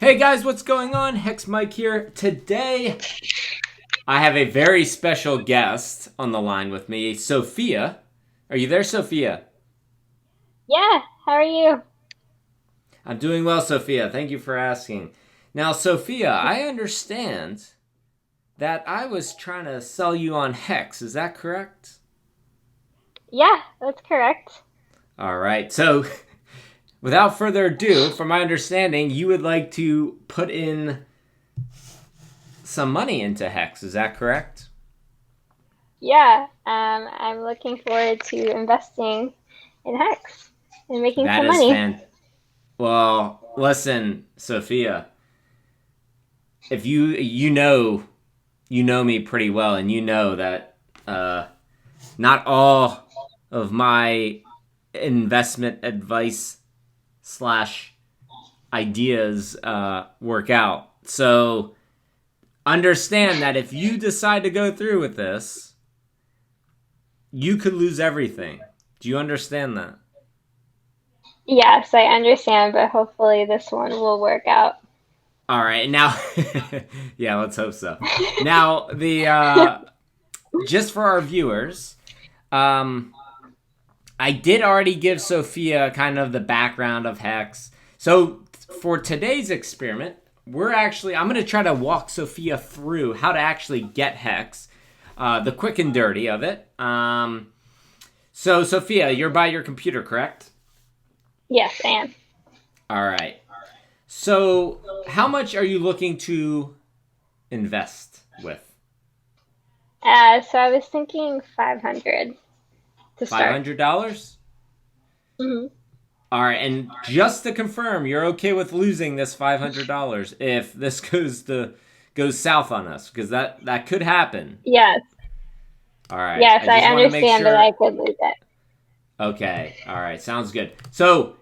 Hey guys, what's going on? HEXMike here. Today, I have a very special guest on the line with me, Sophia. Are you there, Sophia? Yeah, how are you? I'm doing well, Sophia. Thank you for asking. Now, Sophia, I understand that I was trying to sell you on Hex. Is that correct? Yeah, that's correct. All right. So, without further ado, from my understanding, you would like to put in some money into Hex. Is that correct? Yeah, I'm looking forward to investing in Hex and making That some is money. fan. Well, listen, Sophia. If you know me pretty well, and you know that not all of my investment advice slash ideas work out. So understand that if you decide to go through with this, you could lose everything. Do you understand that? Yes, I understand, but hopefully this one will work out. All right, now, yeah, let's hope so. Now, the just for our viewers, um, I did already give Sophia kind of the background of Hex. So for today's experiment, I'm going to try to walk Sophia through how to actually get Hex, the quick and dirty of it. So Sophia, you're by your computer, correct? Yes, I am. All right. So how much are you looking to invest with? So I was thinking 500 to start. $500? Hmm. All right, and just to confirm, you're okay with losing this $500 if this goes south on us, because that could happen. Yes, All right, yes, I I just want to make understand that I sure. could lose it. Okay, all right, sounds good. So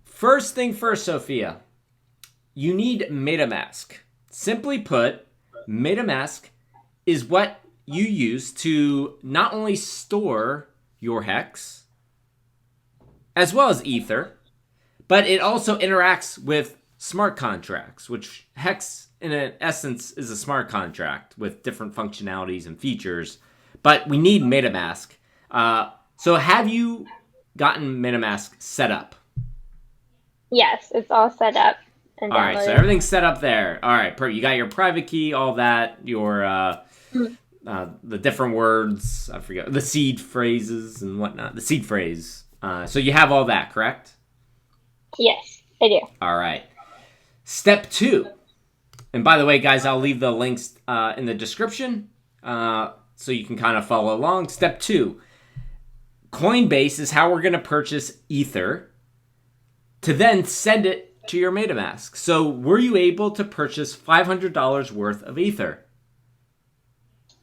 first thing first, Sophia, you need Metamask. Simply put, Metamask is what you use to not only store your hex as well as Ether, but it also interacts with smart contracts, which Hex, in essence, is a smart contract with different functionalities and features. But we need MetaMask. So have you gotten MetaMask set up? Yes, it's all set up and All right, so downloaded. everything's set up there. All right, you got your private key, all that, your Mhm. the different words. I forget the seed phrases and whatnot. The seed phrase. So you have all that, correct? Yes, I do. All right. Step two. And by the way, guys, I'll leave the links in the description so you can kind of follow along. Step two, Coinbase is how we're going to purchase Ether to then send it to your MetaMask. So were you able to purchase $500 worth of Ether?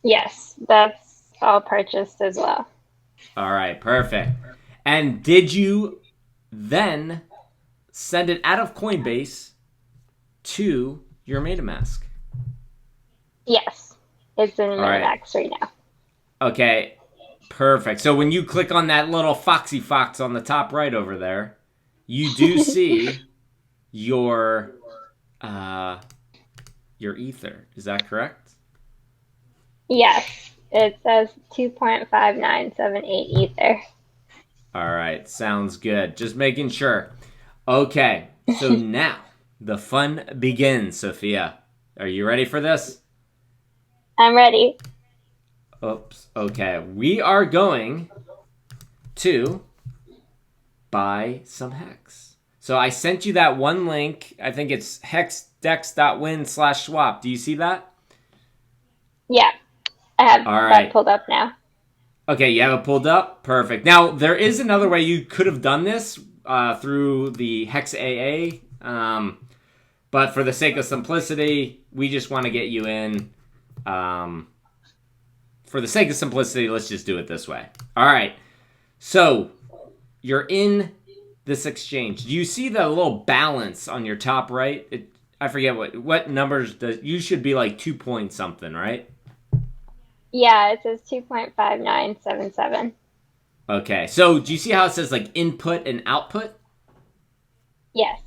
Yes, that's all purchased as well. All right, perfect. And did you then send it out of Coinbase to your MetaMask? Yes, it's in All right. Metamax right now. Okay, perfect. So when you click on that little foxy fox on the top right over there, you do see your uh your ether. Is that correct? Yes, it says 2.5978 ether. All right, sounds good. Just making sure. Okay, so now the fun begins, Sophia. Are you ready for this? I'm ready. Oops. Okay, we are going to buy some hex. So I sent you that one link. I think it's hex.win/swap. Do you see that? Yeah, I have All that right. pulled up now. Okay, you have it pulled up? Perfect. Now, there is another way you could have done this through the Hex AA. But for the sake of simplicity, we just want to get you in. Um, for the sake of simplicity, let's just do it this way. All right. So you're in this exchange. Do you see the little balance on your top right? I forget what numbers does. You should be like 2 point something, right? Yeah, it says 2.5977. Okay. So do you see how it says like input and output? Yes.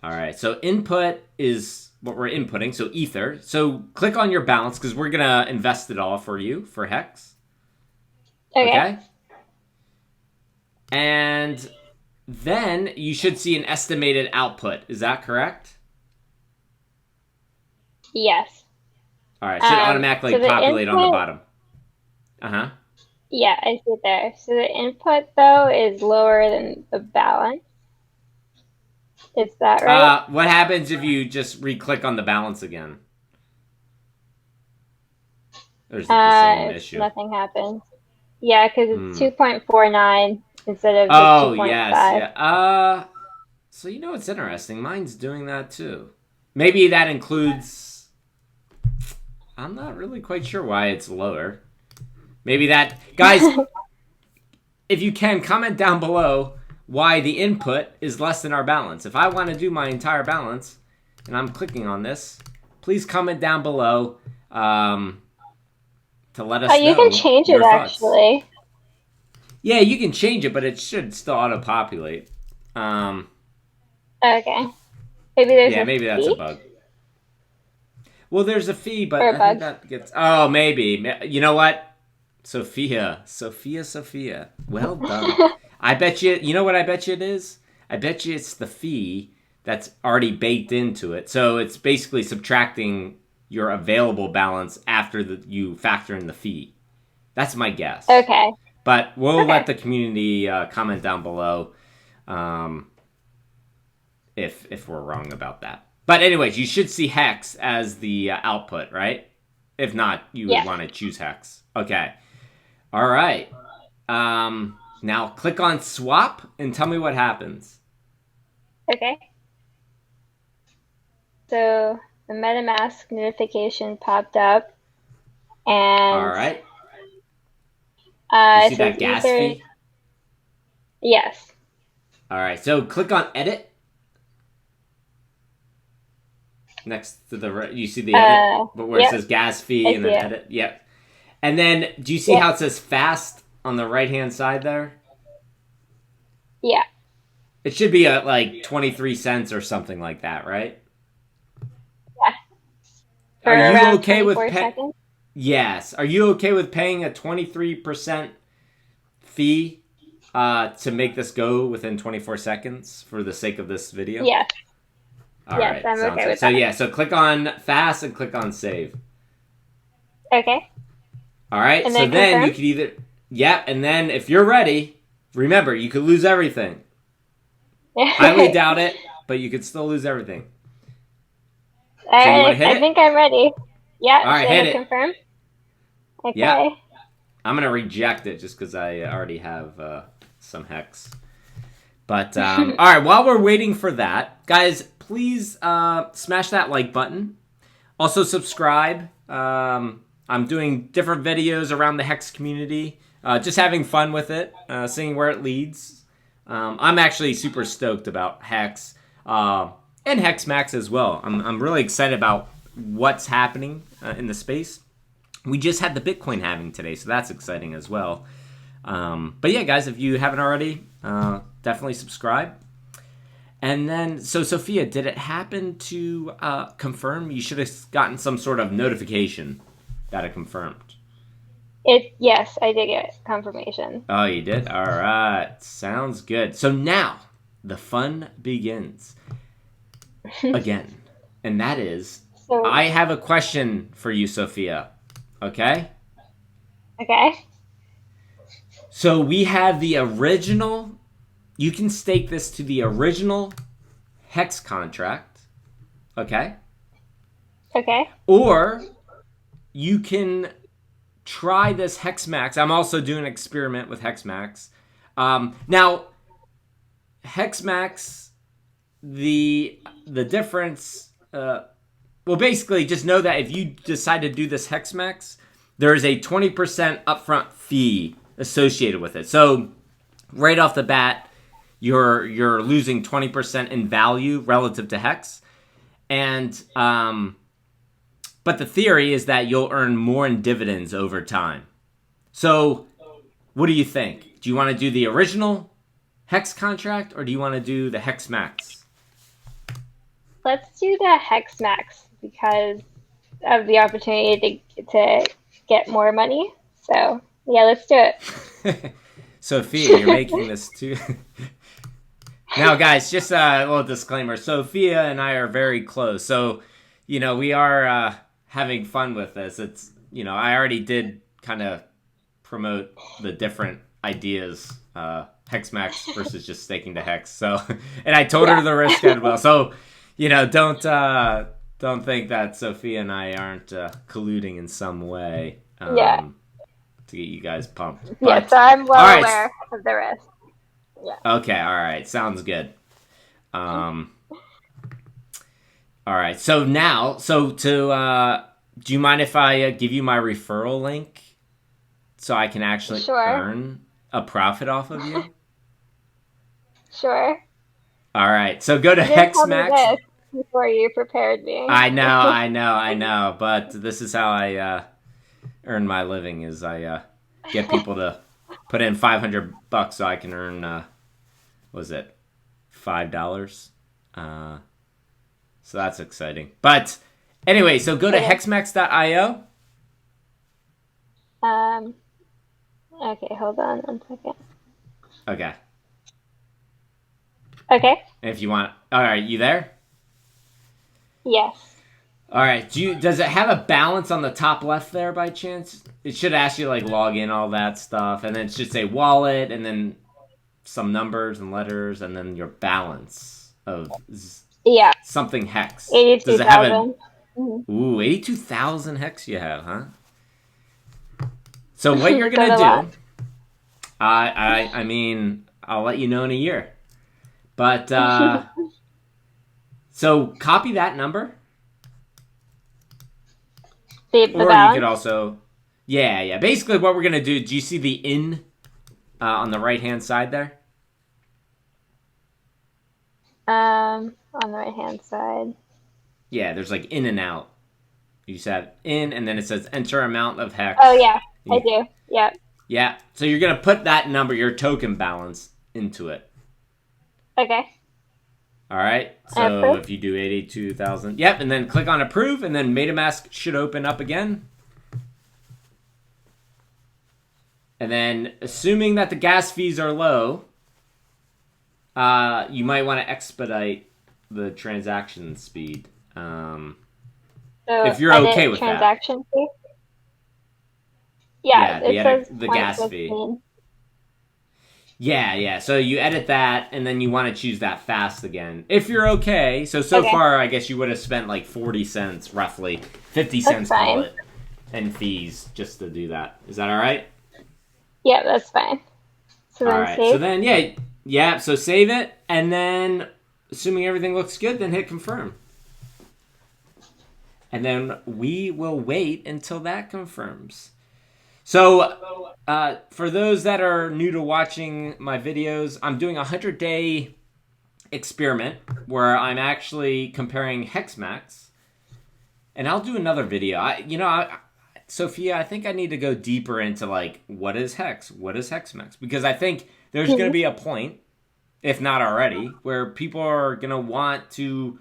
All right. So input is what we're inputting. So Ether. So click on your balance because we're going to invest it all for you for Hex. Okay. And then you should see an estimated output. Is that correct? Yes. All right. Should automatically so populate input, on the bottom. Uh-huh. Yeah, I see it there. So the input, though, is lower than the balance. Is that right? What happens if you just re-click on the balance again? Or is it the same issue? Nothing happens. Yeah, because it's 2.49 instead of the 2.5. Yes. Yeah. So you know what's interesting? Mine's doing that too. Maybe that includes... I'm not really quite sure why it's lower. Maybe that... Guys, if you can, comment down below why the input is less than our balance. If I want to do my entire balance, and I'm clicking on this, please comment down below to let us know. You can change it, actually. Yeah, you can change it, but it should still auto-populate. Okay. Maybe that's a bug. Well, there's a fee, but I think that gets... Oh, maybe. You know what? Sophia. Well done. I bet you... You know what I bet you it is? I bet you it's the fee that's already baked into it. So it's basically subtracting your available balance after you factor in the fee. That's my guess. Okay. But we'll let the community comment down below if we're wrong about that. But anyways, you should see Hex as the output, right? If not, you would want to choose Hex. Okay. All right. Now click on swap and tell me what happens. Okay. So the Metamask notification popped up. And all right. You see that gas fee? Yes. All right. So click on edit. Next to the you see the edit, but where it says gas fee and then edit. Yep. And then do you see how it says fast on the right hand side there? Yeah. It should be at like 23 cents or something like that, right? Yeah. Are you okay with seconds? Yes. Are you okay with paying a 23% fee to make this go within 24 seconds for the sake of this video? Yes. All right. I'm okay with that. So click on fast and click on save. Okay. All right. And so then you could either... Yeah, and then if you're ready, remember, you could lose everything. Highly doubt it, but you could still lose everything. All so you want to hit it? I think I'm ready. Yeah. All right, hit it. Confirm? Okay. Yeah. I'm going to reject it just because I already have some hex. But, all right, while we're waiting for that, guys, please smash that like button. Also, subscribe. I'm doing different videos around the Hex community. Just having fun with it, seeing where it leads. I'm actually super stoked about Hex and HEXMAX as well. I'm really excited about what's happening in the space. We just had the Bitcoin halving today, so that's exciting as well. But yeah, guys, if you haven't already, definitely subscribe. And then, so Sophia, did it happen to confirm? You should have gotten some sort of notification that it confirmed. Yes, I did get confirmation. Oh, you did? All right. Sounds good. So now the fun begins again. And that is, I have a question for you, Sophia. Okay? Okay. So we have the original, you can stake this to the original Hex contract. Okay? Okay. Or you can try this HEXMAX. I'm also doing an experiment with HEXMAX. Now, HEXMAX, the difference, well, basically, just know that if you decide to do this HEXMAX, there is a 20% upfront fee associated with it. So, right off the bat, you're losing 20% in value relative to Hex. And but the theory is that you'll earn more in dividends over time. So, what do you think? Do you want to do the original Hex contract, or do you want to do the HEXMAX? Let's do the HEXMAX because of the opportunity to get more money. So yeah, let's do it. Sophia, you're making this too. Now, guys, just a little disclaimer. Sophia and I are very close. So, we are having fun with this. It's, I already did kind of promote the different ideas, HEXMAX versus just staking to Hex. So, and I told her the risk as well. So, don't think that Sophia and I aren't colluding in some way to get you guys pumped. But, so I'm well aware of the risk. Yeah. Okay, all right. Sounds good. All right. So now, do you mind if I give you my referral link so I can actually earn a profit off of you? Sure. All right. So go to HEXMAX. Before you prepared me. I know. But this is how I earn my living is I get people to put in $500 so I can earn, what was it, $5? So that's exciting. But anyway, so go to HEXMAX.io. Okay, hold on 1 second. Okay. Okay. And if you want, all right, you there? Yes. All right. Does it have a balance on the top left there by chance? It should ask you like log in, all that stuff, and then it should say wallet, and then some numbers and letters, and then your balance of something hex. 82,000. Does it have a? Ooh, 82,000 hex you have, huh? So what you're gonna do? I mean, I'll let you know in a year, but so copy that number. The or balance? You could also, yeah. Basically, what we're gonna do. Do you see the in on the right hand side there? On the right hand side. Yeah, there's like in and out. You said in, and then it says enter amount of hex. Oh yeah, I do. Yep. Yeah. So you're gonna put that number, your token balance, into it. Okay. All right. So if you do 82,000, yep, and then click on approve, and then Metamask should open up again. And then, assuming that the gas fees are low, you might want to expedite the transaction speed. So if you're okay with transaction that. Fee? Yeah, it says the gas fee. Yeah. So you edit that, and then you want to choose that fast again. If you're okay. So far, I guess you would have spent like 40 cents, roughly. 50 cents, call it, and fees just to do that. Is that all right? Yeah, that's fine. So then save? So then, yeah. So save it, and then, assuming everything looks good, then hit confirm. And then we will wait until that confirms. So, for those that are new to watching my videos, I'm doing a 100-day experiment where I'm actually comparing HEXMAX. And I'll do another video. Sophia, I think I need to go deeper into, like, what is Hex? What is HEXMAX? Because I think there's going to be a point, if not already, where people are going to want to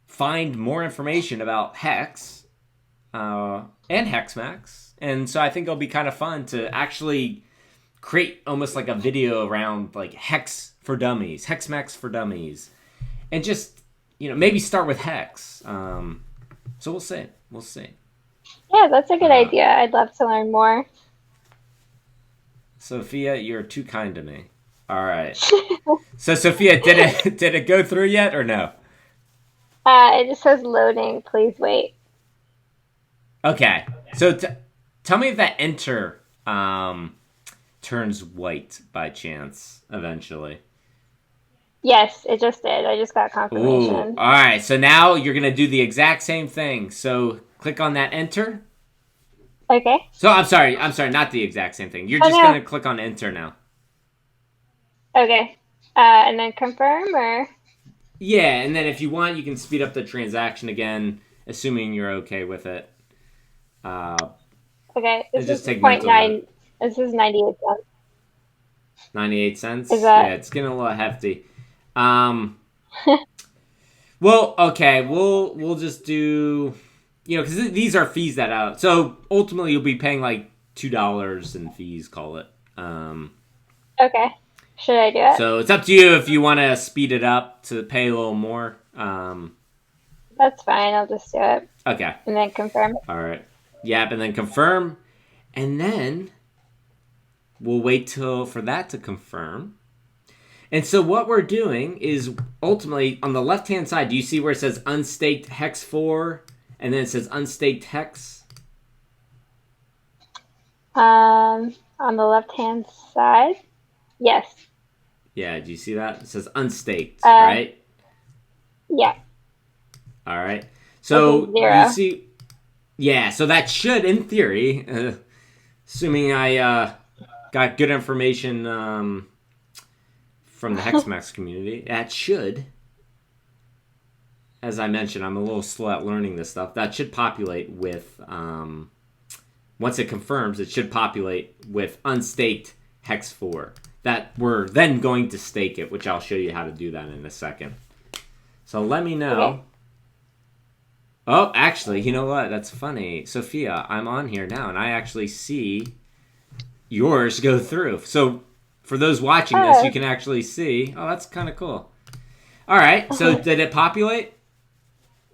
find more information about Hex and HEXMAX. And so I think it'll be kind of fun to actually create almost like a video around like Hex for Dummies, HEXMAX for Dummies. And just, maybe start with Hex. So we'll see. Yeah, that's a good idea. I'd love to learn more. Sophia, you're too kind to me. All right. So Sophia, did it go through yet or no? It just says loading. Please wait. Okay. So tell me if that enter turns white by chance eventually. Yes, it just did. I just got confirmation. Ooh. All right. So now you're going to do the exact same thing. So click on that enter. Okay. So I'm sorry, not the exact same thing. You're just going to click on enter now. Okay. And then confirm or? Yeah, and then if you want, you can speed up the transaction again, assuming you're okay with it. Okay, this is 0.9. This is 98 cents. 98 cents? Is that... Yeah, it's getting a little hefty. Well, okay, we'll just do, because these are fees that out. So ultimately, you'll be paying like $2 in fees. Call it. Okay. Should I do it? So it's up to you if you want to speed it up to pay a little more. That's fine. I'll just do it Okay. and then confirm. All right. Yep, and then confirm, and then we'll wait for that to confirm. And so what we're doing is ultimately on the left-hand side, do you see where it says unstaked hex 4 and then it says unstaked hex? On the left-hand side? Yes. Yeah, do you see that? It says unstaked, right? Yeah. All right. So zero. you see, yeah, so that should, in theory, assuming I got good information from the HEXMAX community, that should, as I mentioned, I'm a little slow at learning this stuff. That should populate with, once it confirms, it should populate with unstaked hex 4. That we're then going to stake it, which I'll show you how to do that in a second. So let me know. Okay. Oh, actually, you know what? That's funny. Sophia, I'm on here now, and I actually see yours go through. So for those watching this, you can actually see. Oh, that's kind of cool. All right, so did it populate?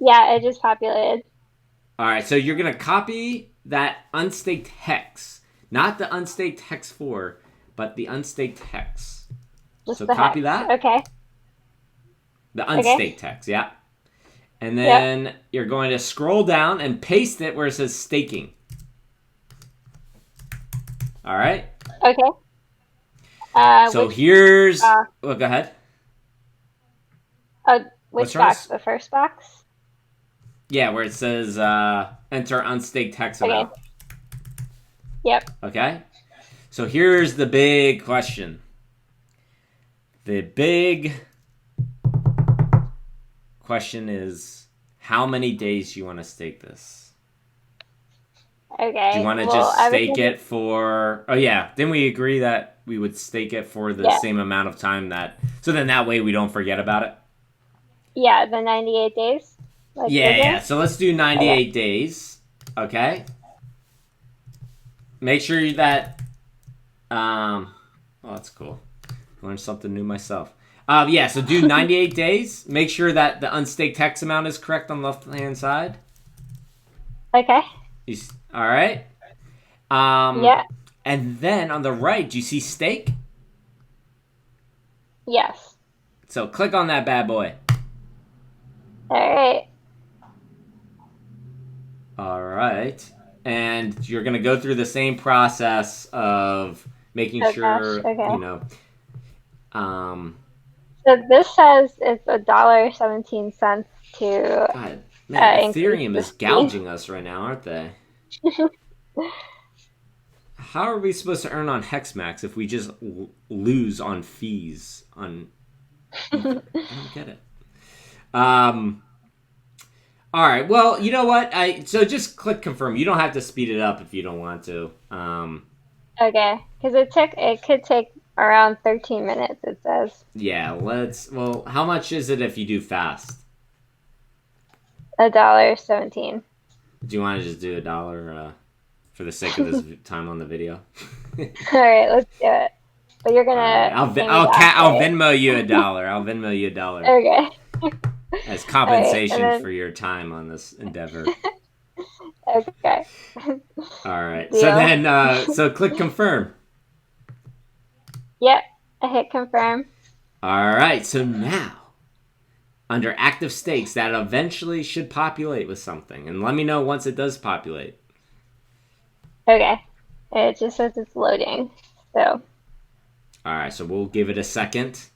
Yeah, it just populated. All right, so you're going to copy that unstaked hex. Not the unstaked hex 4, but the unstaked hex. Just so the copy hex. that. Okay. The unstaked hex, yeah. And then you're going to scroll down and paste it where it says staking. All right? Okay. So here's... oh, go ahead. Which box? The first box? Yeah, where it says enter unstaked hex amount. Yep. Okay? So here's the big question. The big question is, how many days do you want to stake this? Okay. Do you want to just stake it for... Oh, yeah. Didn't we agree that we would stake it for the same amount of time that... So then that way we don't forget about it? Yeah, the 98 days. Yeah. So let's do 98 days. Okay? Make sure that... oh, that's cool. Learned something new myself. Yeah, so do 98 days. Make sure that the unstaked hex amount is correct on the left-hand side. Okay. All right. Yeah. And then on the right, do you see stake? Yes. So click on that bad boy. All right. All right. And you're going to go through the same process of making sure, So this says it's $1.17 to God, man, Ethereum is gouging us right now, aren't they? How are we supposed to earn on HEXMAX if we just lose on fees? I don't get it. All right. Well, you know what? So just click confirm. You don't have to speed it up if you don't want to. Okay, because it could take around 13 minutes. It says. Yeah. Well, how much is it if you do fast? $1.17. Do you want to just do $1 for the sake of this time on the video? All right, let's do it. But you're gonna. I'll Venmo you $1. I'll Venmo you $1. Okay. As compensation for your time on this endeavor. Okay. All right. Deal. So then, so click confirm. Yep. I hit confirm. All right. So now, under active stakes, that eventually should populate with something. And let me know once it does populate. Okay. It just says it's loading. So. All right. So we'll give it a second.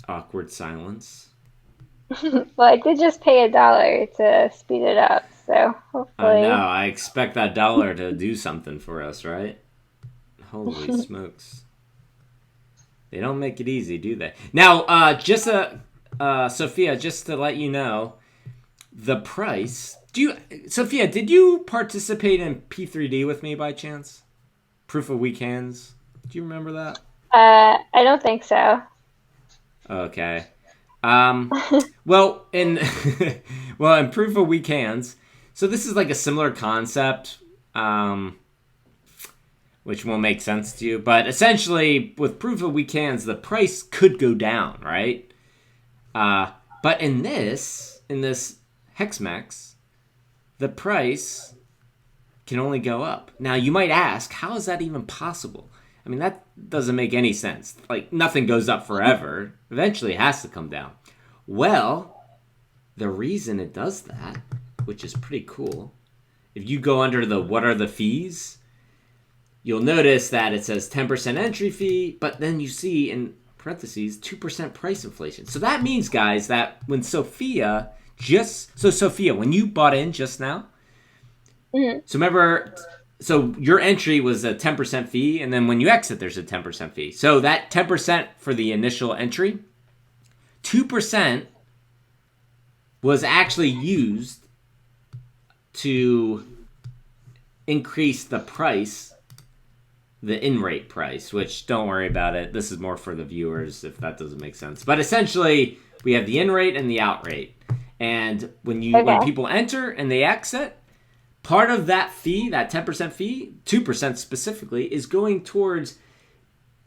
Awkward silence. Well, I did just pay $1 to speed it up, so hopefully. I know. I expect that $1 to do something for us, right? Holy smokes! They don't make it easy, do they? Now, Sophia, just to let you know, the price. Sophia, did you participate in P3D with me by chance? Proof of weak hands. Do you remember that? I don't think so. Okay. Um, well, in well, in proof of weak hands, so this is like a similar concept, which won't make sense to you. But essentially, with proof of weak hands, the price could go down, right? But in this HEXMAX, the price can only go up. Now, you might ask, how is that even possible? I mean, that doesn't make any sense. Like, nothing goes up forever. Eventually, it has to come down. Well, the reason it does that, which is pretty cool, if you go under the what are the fees, you'll notice that it says 10% entry fee, but then you see in parentheses 2% price inflation. So that means, guys, that when Sophia Sophia, when you bought in just now, Mhm. so remember, so your entry was a 10% fee, and then when you exit, there's a 10% fee. So that 10% for the initial entry, 2% was actually used to increase the price, the in-rate price, which don't worry about it. This is more for the viewers if that doesn't make sense. But essentially, we have the in-rate and the out-rate. And when Okay. people enter and they exit, part of that fee, that 10% fee, 2% specifically, is going towards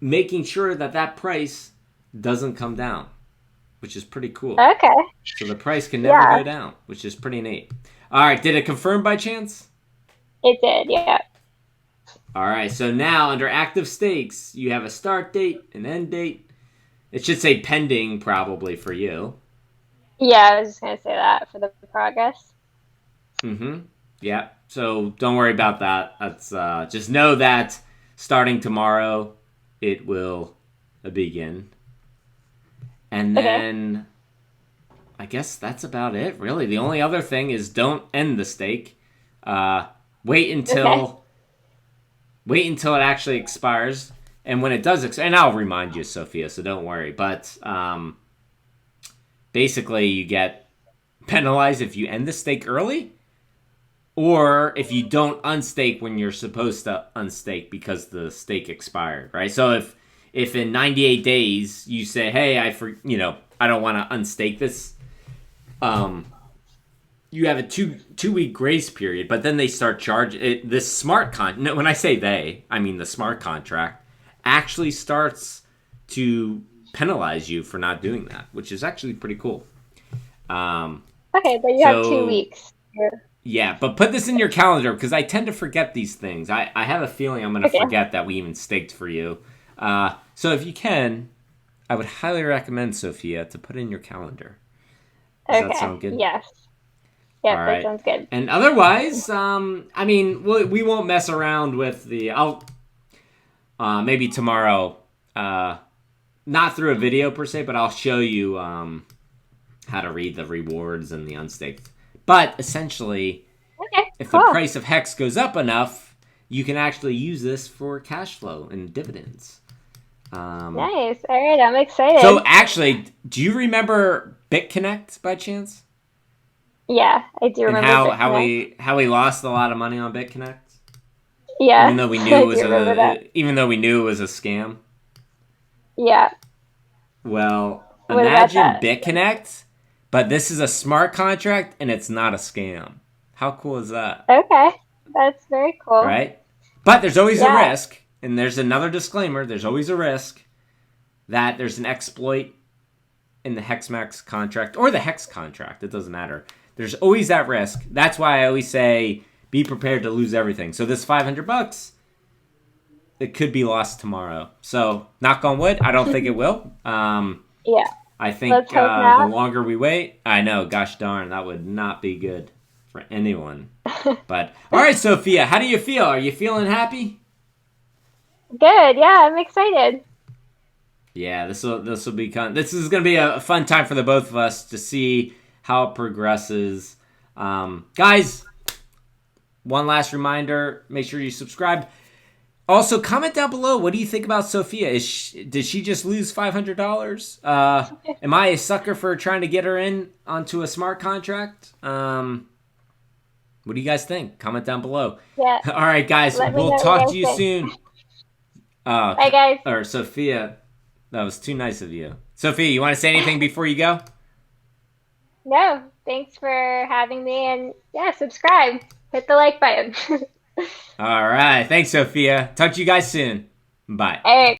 making sure that that price doesn't come down, which is pretty cool. Okay. So the price can never Yeah, go down, which is pretty neat. All right, did it confirm by chance? it did. Yeah. All right, so now under active stakes, you have a start date, an end date. It should say pending probably for you. Yeah, I was just gonna say that for the progress. Mm-hmm. Yeah. So don't worry about that. That's just know that starting tomorrow, it will begin, and Okay. then I guess that's about it. Really, the only other thing is don't end the stake. Uh, wait Okay. until it actually expires, and when it does expire, and I'll remind you, Sophia, so don't worry. But basically, you get penalized if you end the stake early, or if you don't unstake when you're supposed to unstake because the stake expired, right? So if in 98 days you say, hey, I don't want to unstake this, you have a two-week grace period, but then they start charging it. This smart no, when I say they, I mean the smart contract actually starts to penalize you for not doing that, which is actually pretty cool. Um, Okay, but you have two so weeks. Here. yeah, but put this in your calendar because I tend to forget these things. I have a feeling I'm going to Okay. forget that we even staked for you. So if you can, I would highly recommend, Sophia, to put in your calendar. Does that Okay. sound good? Yes. All Yep, that right. sounds good. And otherwise, I mean, we won't mess around with the. I'll maybe tomorrow, not through a video per se, but I'll show you how to read the rewards and the unstaked. But essentially, Okay, if the cool. price of hex goes up enough, you can actually use this for cash flow and dividends. Nice. All right, I'm So excited. actually, do you remember BitConnect by chance? Yeah, I do And remember BitConnect. how we lost a lot of money on BitConnect, Yeah, I do remember that. even though we knew it was a scam. Yeah. Well, What about imagine that? BitConnect, but this is a smart contract and it's not a scam. How cool is that? Okay, that's very cool. Right? But there's always a Yeah. risk, and there's another disclaimer, there's always a risk that there's an exploit in the HEXMAX contract or the HEX contract. It doesn't matter. There's always that risk. That's why I always say be prepared to lose everything. So this $500, it could be lost tomorrow. So knock on wood, I don't think it will. Yeah. I think Let's hope the not. longer we wait, I know, gosh darn, that would not be good for anyone. But all right, Sophia, how do you feel? Are you feeling happy? Good. Yeah, I'm excited. Yeah, this will be this is going to be a fun time for the both of us to see how it progresses. Guys, one last reminder: make sure you subscribe. Also, comment down below. What do you think about Sophia? Did she just lose $500? Am I a sucker for trying to get her in onto a smart contract? What do you guys think? Comment down below. Yeah. All right, guys, Let me we'll know what talk you to guys you think. soon. Oh, Bye, guys. or Sophia, that was too nice of you. Sophia, you want to say anything before you go? No, thanks for having me, and yeah, subscribe. Hit the like button. All right. Thanks, Sophia. Talk to you guys soon. Bye. All right.